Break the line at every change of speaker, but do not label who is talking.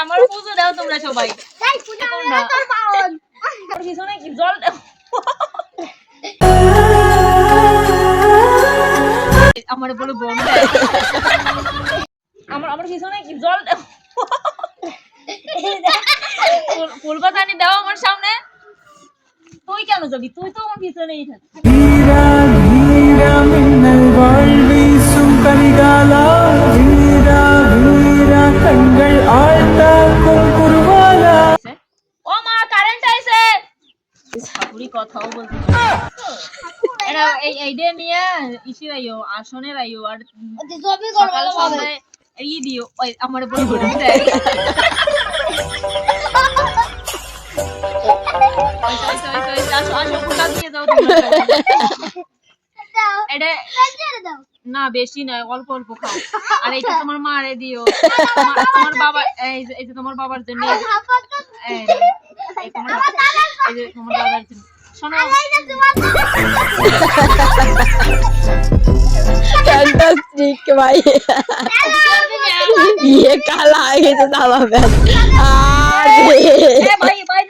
আমার পুজো দাও তোমরা সবাই। পিছনে কি জল আমার বলে বোন আমার পিছনে কি জল ফুলবাতানি দাও আমার সামনে। তুই কেন যাবি? তুই তো আমার পিছনেই থাকিস। ও মা, কারেন্ট আইছে। ঠাকুরি কথাও বলতে এরা এইটা নিয়ে ইসি রাইও, আসনে রাইও, আর সকাল সন্ধ্যায় ই দিও। ওই আমার বলে বলে দেয় না, বেশি নয়, অল্প অল্প খাও। আর এইটা তোমার মারে দিও, তোমার বাবা, এই যে তোমার বাবার জন্য, তোমার বাবার জন্য। শোনো,
फैंटास्टिक भाई ये काला आगे से दावा भाई भाई